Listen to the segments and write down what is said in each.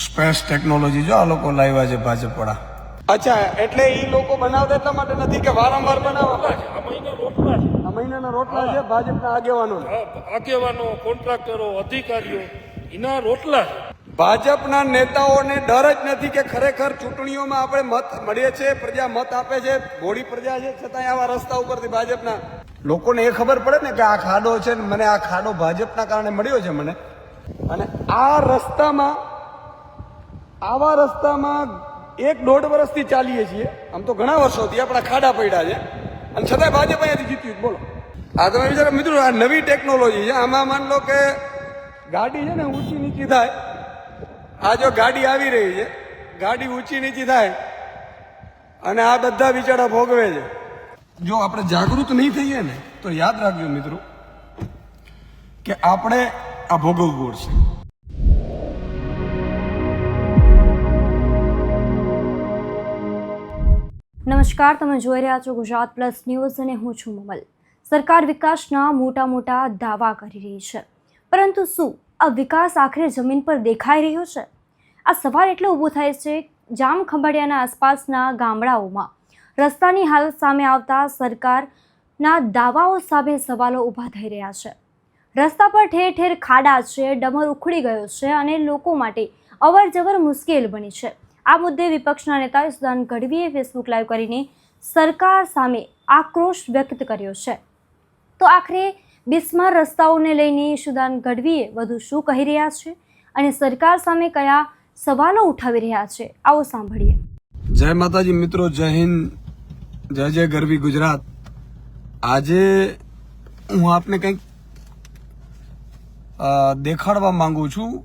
Space technology જો આ લોકો લાવ્યા છે ભાજપ વાળા. અચ્છા, એટલે એ લોકો બનાવતા એટલા માટે નથી કે વારંવાર બનાવવા. આ મહિનાના રોટલા છે ભાજપના આગેવાનો, કોન્ટ્રાક્ટરો, અધિકારીઓ, એના રોટલા. ભાજપના નેતાઓને ડર જ નથી કે ખરેખર ચૂંટણીઓમાં આપણે મત મળીએ છીએ, પ્રજા મત આપે છે, ભોળી પ્રજા છે, છતાંય આવા રસ્તા ઉપરથી ભાજપના લોકોને એ ખબર પડે ને કે આ ખાડો છે ને મને આ ખાડો ભાજપના કારણે મળ્યો છે મને. અને આ રસ્તામાં આવા રસ્તામાં 1-1.5 વર્ષથી ચાલીએ છીએ. આમ તો ઘણા વર્ષોથી આપણા ખાડા પડ્યા છે અને છતાંય ભાજપ અહીંયાથી જીત્યું. બોલો, આ તમે વિચારો મિત્રો, આ નવી ટેકનોલોજી છે. આમાં માન લો કે ગાડી છે ને ઊંચી નીચી થાય. આ જો ગાડી આવી રહી છે, ગાડી ઊંચી નીચી થાય અને આ બધા બિચારા ભોગવે છે. જો આપણે જાગૃત નહીં થઈએ ને તો યાદ રાખજો મિત્રો કે આપણે આ ભોગવવું પડશે. નમસ્કાર, તમે જોઈ રહ્યા છો ગુજરાત પ્લસ ન્યૂઝ અને હું છું મમલ. સરકાર વિકાસના મોટા દાવા કરી રહી છે, પરંતુ શું આ વિકાસ આખરે જમીન પર દેખાઈ રહ્યો છે? આ સવાલ એટલે ઊભો થાય છે જામખંભાળિયાના આસપાસના ગામડાઓમાં રસ્તાની હાલત સામે આવતા સરકારના દાવાઓ સામે સવાલો ઊભા થઈ રહ્યા છે. રસ્તા પર ઠેર ઠેર ખાડા છે, ડમર ઉખડી ગયો છે અને લોકો માટે અવર જવર મુશ્કેલ બની છે. આ મુદ્દે વિપક્ષના નેતા ઈશુદાન ગઢવીએ ફેસબુક લાઈવ કરીને સરકાર સામે આક્રોશ વ્યક્ત કર્યો છે. તો આખરે બિસ્માર રસ્તાઓને લઈને ઈશુદાન ગઢવીએ વધુ શું કહી રહ્યા છે અને સરકાર સામે કયા સવાલો ઉઠાવી રહ્યા છે, આવો સાંભળીએ. જય માતાજી મિત્રો, જય હિન્દ, જય ગરવી ગુજરાત. આજે હું આપને કંઈક દેખાડવા માંગુ છું.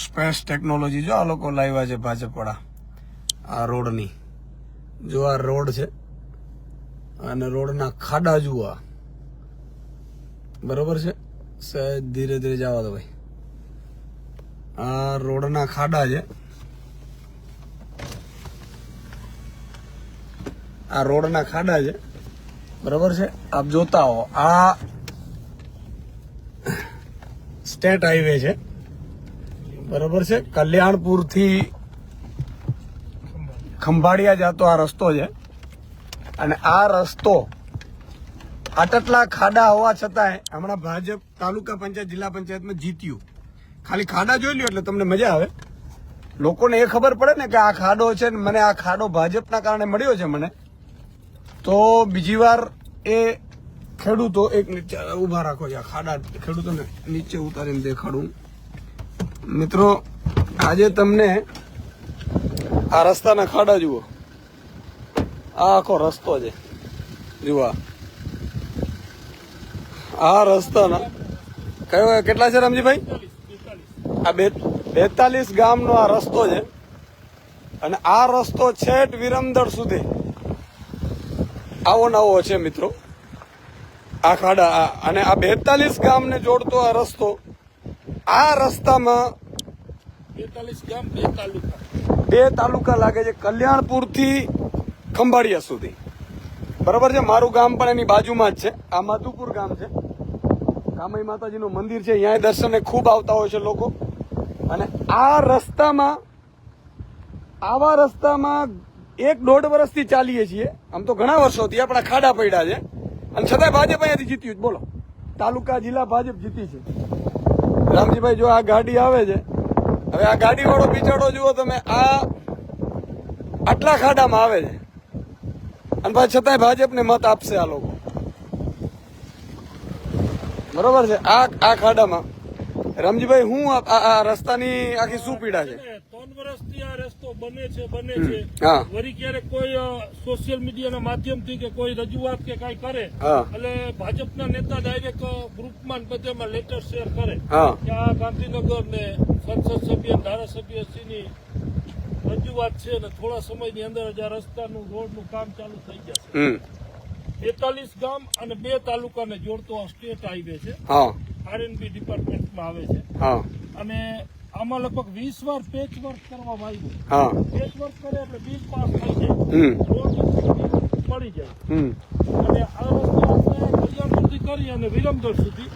સ્પેસ ટેકનોલોજી જો આ લોકો લાવ્યા છે ભાજપ વાળા. આ રોડની જો આ રોડ છે અને રોડના ખાડા જુઓ, બરોબર છે. સહેજ ધીરે ધીરે જવા દો ભાઈ. આ રોડના ખાડા છે, આ રોડના ખાડા છે, બરોબર છે. આપ જોતા હો, આ સ્ટેટ હાઈવે છે, બરોબર છે. કલ્યાણપુર થી ખંભાળિયા જતો આ રસ્તો છે અને આ રસ્તો આટલા ખાડા હોવા છતાંય હમણાં ભાજપ તાલુકા પંચાયત જિલ્લા પંચાયતમાં જીત્યું. ખાલી ખાડા જોઈ લ્યો એટલે તમને મજા આવે. લોકોને એ ખબર પડે ને કે આ ખાડો છે ને મને આ ખાડો ભાજપના કારણે મળ્યો છે મને. તો બીજી વાર એ ખેડૂતો એક નીચે ઉભા રાખો, આ ખાડા ખેડૂતોને નીચે ઉતારીને દેખાડું. મિત્રો, આજે તમને આ રસ્તાના ખાડા જુઓ. આ આખો રસ્તો છે, જુઓ આ રસ્તાના કયો કેટલા છે રામજીભાઈ? આ 42 ગામનો આ રસ્તો છે અને આ રસ્તો છેટ વિરમદળ સુધી આવો નવો છે મિત્રો. આ ખાડા અને આ 42 ગામને જોડતો આ રસ્તો, આ રસ્તામાં 42 ગામ, 2 તાલુકા લાગે છે, કલ્યાણપુર થી ખંભાળિયા સુધી, બરોબર છે. મારું ગામ પણ એની બાજુમાં જ છે. આ મધુપુર ગામ છે, કામાઈ માતાજીનું મંદિર છે, અહીંયા દર્શને ખૂબ આવતા હોય છે લોકો. અને આ રસ્તામાં, આવા રસ્તામાં 1-1.5 વર્ષથી ચાલીએ છીએ. આમ તો ઘણા વર્ષોથી આપણા ખાડા પડ્યા છે અને છતાંય ભાજપ અહીંયાથી જીત્યું. બોલો, તાલુકા જિલ્લા ભાજપ જીતી છે. રામજીભાઈ જો આ ગાડી આવે છે, હવે આ ગાડી વાળો બિચારો જુઓ તમે, આ આટલા ખાડામાં આવે છે અને પાછું છતાંય ભાજપને મત આપશે આ લોકો, બરોબર છે. આ ખાડામાં રામજીભાઈ હું આ રસ્તાની આખી શું પીડા છે? 3 વર્ષથી આ રસ્તો બને છે. હા. વળી ક્યારેક કોઈ સોશિયલ મીડિયાના માધ્યમથી કે કોઈ રજૂઆત કે કઈ કરે એટલે ભાજપના નેતા ડાયરેક્ટ ગ્રુપમાં બધામાં લેટર શેર કરે કે આ ગાંધીનગર ને સંસદ સભ્ય, ધારાસભ્યશ્રીની રજૂઆત છે ને થોડા સમયની અંદર જ આ રસ્તાનું રોડનું કામ ચાલુ થઈ જશે. 42 ગામ અને 2 તાલુકાને જોડતો આ સ્ટેટ હાઈવે છે, RNB ડિપાર્ટમેન્ટમાં આવે છે. અને આમાં લગભગ 20 વાર પેચ વર્ક કરવામાં આવ્યું. પેચ વર્ક કરે એટલે બિલ પાસ થઈ જાય, રોડ પડી જાય. અને આ રસ્તો આપણે કલ્યાણપુરથી કરી અને વિરમદળ સુધી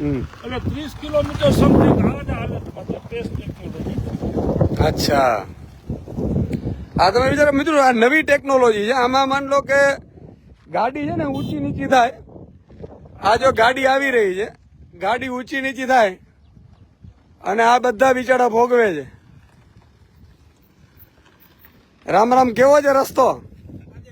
એટલે 30 કિલોમીટર સમથિંગ હાલતમાં છે. સ્પેસ ટેકનોલોજી અચ્છા, આ તમે વિચારો મિત્રો, આ નવી ટેકનોલોજી છે. આમાં માન લો કે ગાડી છે ને ઊંચી નીચી થાય, આ જો ગાડી આવી રહી છે, ગાડી ઊંચી નીચી થાય અને આ બધા બિચારા ભોગવે છે. રામ રામ, કેવો છે રસ્તો?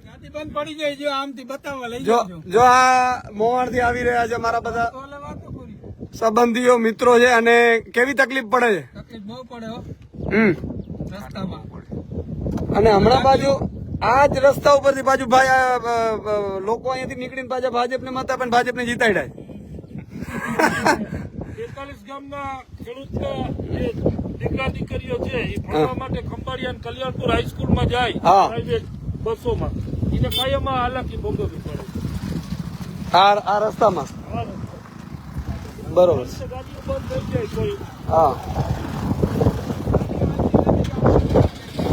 ગાડી બંધ પડી જાય જો આમથી બતાવવા લઈ જો જાજો. જો આ મોવાણ થી આવી રહ્યા છે મારા બધા તો ઓલે વાતો કરી. સંબંધીઓ મિત્રો છે, અને કેવી તકલીફ પડે છે. તકલીફ બહુ પડે હો રસ્તામાં. અને હમણાં બાજુ આ જ રસ્તા ઉપરથી બાજુ ભાઈ લોકો અહીંયાથી નીકળીને પાછા ભાજપને મત આપે, ભાજપને જીતાડ્યા. 43 ગામના ખેડૂતના જે દીકરા દીકરીઓ છે એ ભણવા માટે ખંભાળિયા અને કલ્યાણપુર હાઈસ્કૂલમાં જાય હા. પ્રાઇવેટ બસોમાં, એને કાયમમાં હાલાકી ભોગવવી પડે. આ રસ્તામાં આ બરોબર. ગાડીઓ બંધ થઈ જાય કોઈ હા,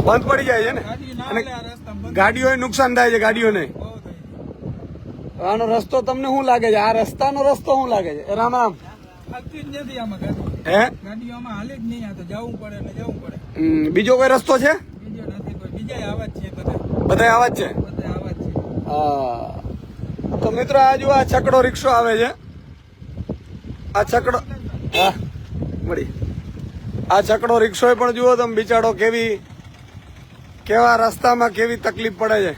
બંધ પડી જાય છે ને, ગાડી ના અને લે આ રસ્તામાં ગાડીઓને નુકસાન થાય છે. ગાડીઓને બહુ થાય. આનો રસ્તો તમને શું લાગે છે? આ રસ્તાનો રસ્તો શું લાગે છે? રામ રામ. હાલતી જ નથી આમાં ગાડી. હે, ગાડીઓ આમાં હાલે જ નહીં. આ તો જવું પડે ને જવું પડે. બીજો કોઈ રસ્તો છે? બીજો નથી કોઈ. બીજા આવા જ છે બધા. બધા આવા જ છે. બધા આવા જ છે. હા, તો મિત્રો આ જો આ છકડો રિક્ષો આવે છે. આ છકડો, હા મળી. આ છકડો રિક્ષો પણ જુઓ તમે, બિચારો કેવા રસ્તામાં કેવી તકલીફ પડે છે.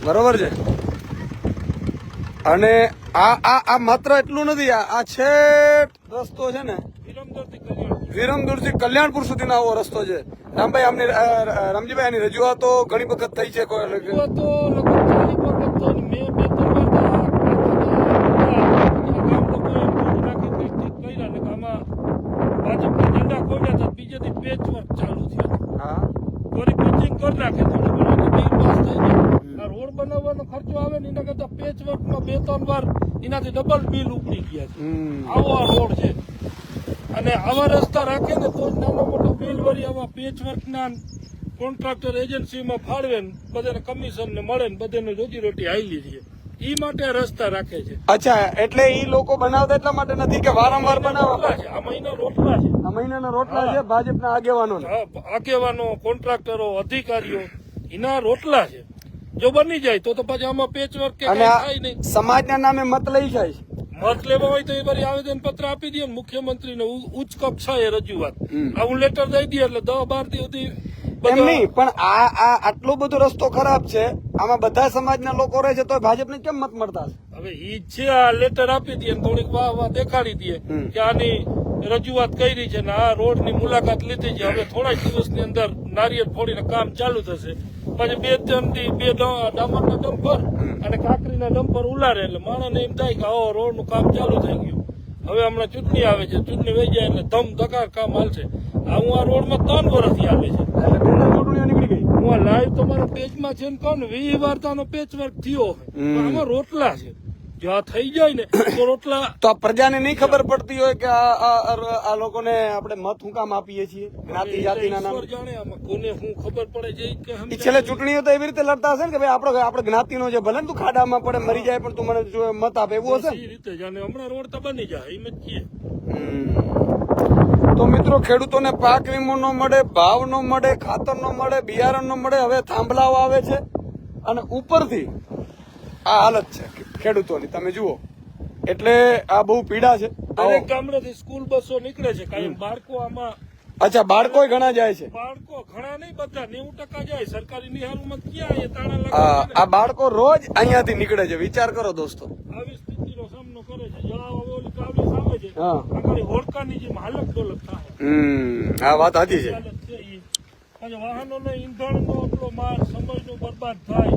બરોબર છે. અને આ માત્ર એટલું નથી, આ છેટ રસ્તો છે ને વિરમદરથી કલ્યાણપુર. વિરમદુરથી કલ્યાણપુર સુધીનો આવો રસ્તો છે. રામભાઈ, અમને રામજીભાઈ આની રજૂઆતો ઘણી વખત થઈ છે. કોઈ તો લગભગ 40 વખત તો મેં 2-3 વાર ગામ લોકોએ રાખી નિશ્ચિત કર્યા ને કે આમાં ભાજપના ઝંડા ખોલ્યા તો બીજેથી પેચ વર્ક ચાલુ થયા. હા, થોડી પેચિંગ કરી નાખે, થોડી ઘણી બિલ પાસ થઈ જાય. આ રોડ બનાવવાનો ખર્ચો આવે ને એના કરતા પેચ વર્કમાં 2-3 વાર એનાથી ડબલ બિલ ઉપડી ગયા છે. આવો આ રોડ છે. અને આવા રસ્તા રાખે ને તો જ નાનો મોટો બિલ વળી આવા પેચ વર્કના કોન્ટ્રાક્ટર એજન્સીમાં ફાળવે ને બધાને કમિશન ને મળે ને બધાને રોજીરોટી હાલી રહે. એ માટે આ રસ્તા રાખે છે. અચ્છા, એટલે ઈ લોકો બનાવતા એટલા માટે નથી કે વારંવાર બનાવવા. રોટલા છે. આ મહિના રોટલા છે. આ મહિનાના રોટલા છે ભાજપના આગેવાનો. હા, આગેવાનો, કોન્ટ્રાક્ટરો, અધિકારીઓ એના રોટલા છે. જો બની જાય તો પછી આમાં પેચવર્ક કે અને કાંઈ થાય નહીં. સમાજના નામે મત લઈ જાય છે. મત લેવા હોય તો એ બધી આવેદન પત્ર આપી દે ને મુખ્યમંત્રીને ઉચ્ચ કક્ષાએ રજૂઆત. આવું લેટર દઈ દે એટલે 10-12 દી સુધી એમ નહીં, પણ આ આટલો બધો રસ્તો ખરાબ છે, આમાં બધા સમાજના લોકો રહે છે, તો ભાજપને કેમ મત મળતા હશે? હવે ઈ છે આ લેટર આપી દે થોડીક વાહ દેખાડી દે કે આની રજૂઆત કરી છે ને આ રોડ ની મુલાકાત લીધી છે. હવે થોડા દિવસની અંદર નારિયેળ ફોડીને કામ ચાલુ થશે. પછી 2-3 દી 2 ડામરના ડમ્પર અને કાકરીના ડમ્પર ઉલારે એટલે માણસને એમ થાય કે રોડ નું કામ ચાલુ થઈ ગયું. હવે હમણાં ચૂંટણી આવે છે, ચૂંટણી વહી જાય એટલે ધમ ધકાર કામ હાલશે. હું આ રોડમાં 3 વર્ષથી આવે છે. નીકળી ગઈ. હું આ લાઈવ તમારા પેજમાં છે ને કહું ને 20 વાર તો પેચવર્ક થયો હોય. આમાં રોટલા છે. જો આ થઈ જાય ને તો રોટલા. તો આ પ્રજાને નહીં ખબર પડતી હોય કે આ લોકોને આપણે મત હું કામ આપીએ છીએ જ્ઞાતિ જાતિના નામે. ઈશ્વર જાણે આમાં કોને શું ખબર પડે છે ઈ કે ઈ સમજાય. છેલ્લે ચૂંટણીઓ તો એવી રીતે લડતા હશે ને કે ભાઈ આપણે જ્ઞાતિનો છે, ભલે ને તું ખાડામાં પડે મરી જાય પણ તું મને જો મત આપે, એવું હશે ને? ઈ રીતે જાણે હમણાં રોડ તો બની જાય એમ જ છીએ. તો મિત્રો, ખેડૂતોને પાક વીમો ન મળે, ભાવ ન મળે, ખાતર ન મળે, બિયારણ ન મળે, હવે થાંભલાઓ આવે છે અને ઉપરથી આ હાલત છે ખેડૂતોની, તમે જુઓ. એટલે આ બહુ પીડા છે. દરેક ગામડેથી સ્કૂલ બસો નીકળે છે કાયમ. બાળકો આમાં અચ્છા, બાળકોય ઘણા જાય છે. બાળકો ઘણા નહીં, બધા 90% જાય. સરકારી નિહાળમાં ક્યાં એ તાળા આ લગાવે આ બાળકો રોજ અહીંયાથી નીકળે છે. વિચાર કરો દોસ્તો. આવી સ્થિતિનો સામનો કરે છે. જો ઓલી કાવલી સામે છે હા. આગળ હોડકાની જેમ હાલત ડોલક થાય. આ વાત સાચી છે. હાલત છે ઈ. અને વાહનોને ઈંધણનો એટલો માર, સમયનો બરબાદ થાય.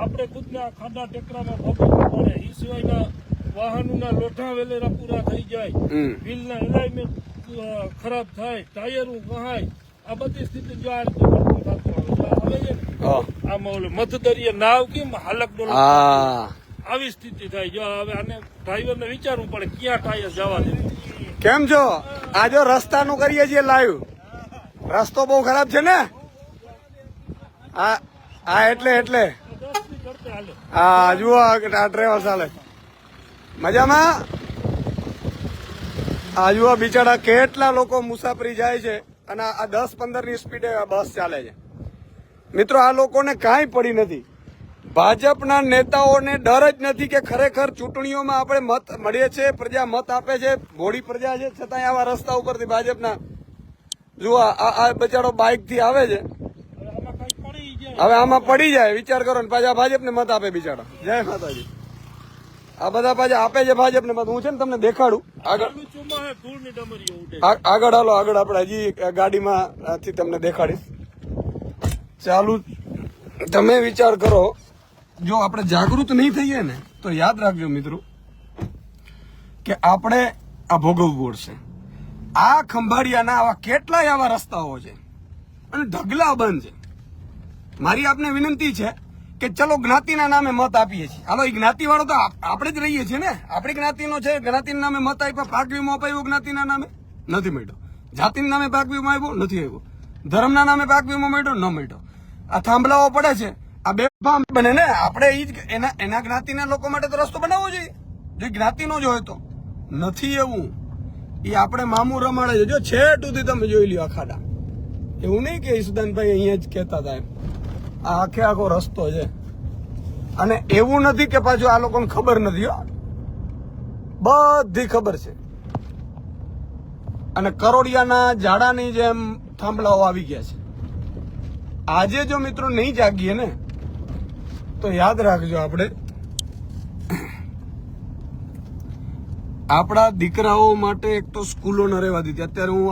આપણે ખુદને આ ખાડા ટેકરામાં ભોગવવું પડે. એ સિવાયના વાહનોના લોઢા વેલેરા પૂરા થઈ જાય. વ્હીલના એલાઇનમેન્ટ ખરાબ થાય, ટાયરો વહાય. આ બધી સ્થિતિ જો આ રીતે વર્તન થતું આવે છે ને, આમાં ઓલું મધદરિયે નાવ કેમ હાલક ડોલક આવી સ્થિતિ થાય. જો હવે આને ડ્રાઈવરને વિચારવું પડે ક્યાં ટાયર જવા દે. કેમ છો? આ જો રસ્તાનું કરીએ છીએ લાઈવ. રસ્તો બહુ ખરાબ છે ને? હા, એટલે 10 ની કરતે હાલે. હા, જુઓ આ ડ્રાઈવર ચાલે મજામાં. આજુ આ બિચારા કેટલા લોકો મુસાફરી જાય છે અને આ 10-15 ની સ્પીડે આ બસ ચાલે છે. મિત્રો આ લોકોને કાંઈ પડી નથી. ભાજપના નેતાઓને ડર જ નથી કે ખરેખર ચૂંટણીઓમાં આપણે મત મળીએ છીએ, પ્રજા મત આપે છે, ભોળી પ્રજા છે, છતાંય આવા રસ્તા ઉપરથી ભાજપના જુઓ આ બચારો બાઇક થી આવે છે, આમાં કઈ પડી જાય. હવે આમાં પડી જાય વિચાર કરો ને પાછા ભાજપને મત આપે બિચારા. જય માતાજી. આ બધા પાછા આપે છે ભાજપને મત. હું છે ને તમને દેખાડું આગળ, ચાલુ ચોમાસે ધૂળની ડમરીઓ ઉડે. આગળ હાલો, આગળ આપણે હજી ગાડીમાંથી તમને દેખાડીશ. ચાલુ તમે વિચાર કરો, જો આપણે જાગૃત નહીં થઈએ ને તો યાદ રાખજો મિત્રો કે આપણે આ ભોગવવું પડશે. આ ખંભાળિયાના આવા કેટલાય આવા રસ્તાઓ છે અને ઢગલા બંધ છે. મારી આપને વિનંતી છે કે ચલો જ્ઞાતિના નામે મત આપીએ છીએ. હાલો એ જ્ઞાતિ વાળો તો આપણે જ રહીએ છીએ ને, આપણી જ્ઞાતિનો છે. જ્ઞાતિના નામે મત આપ્યા, પાક વીમો અપાયો જ્ઞાતિના નામે નથી મળ્યો, જાતિના નામે પાક વીમો આવ્યો નથી આવ્યો, ધર્મના નામે પાક વીમો મળ્યો ન મળ્યો. આ થાંભલાઓ પડે છે, આ બે ફાર્મ બને ને, આપણે એના જ્ઞાતિના લોકો માટે તો રસ્તો બનાવવો જોઈએ. જો જ્ઞાતિનો જ હોય તો નથી એવું. એ આપણે મામું રમાડે છે. જો છેટ સુધી તમે જોઈ લ્યો આ ખાડા. એવું નહીં કે ઈસુદાનભાઈ અહીંયા જ કહેતા હતા એમ. આ આખે આખો રસ્તો છે અને એવું નથી કે પાછું આ લોકોને ખબર નથી. હો, બધી ખબર છે. અને કરોડિયાના ઝાડાની જેમ થાંભલાઓ આવી ગયા છે. આજે જો મિત્રો નહીં જાગીએ ને તો યાદ રાખજો, આપણે આપણા દીકરાઓ માટે એક તો સ્કૂલો ન રહેવા દીધી. અત્યારે હું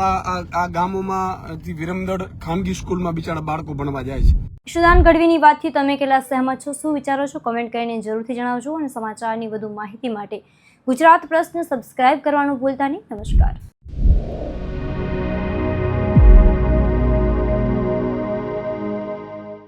આ ગામોમાં વિરમદડ ખાનગી સ્કૂલમાં બિચારા બાળકો ભણવા જાય છે. ઈશુદાન ગઢવીની વાતથી તમે કેટલા સહેમત છો, શું વિચારો છો, કમેન્ટ કરીને જરૂરથી જણાવજો. અને સમાચારની વધુ માહિતી માટે ગુજરાત પ્લસને સબસ્ક્રાઇબ કરવાનું ભૂલતા નહીં. નમસ્કાર.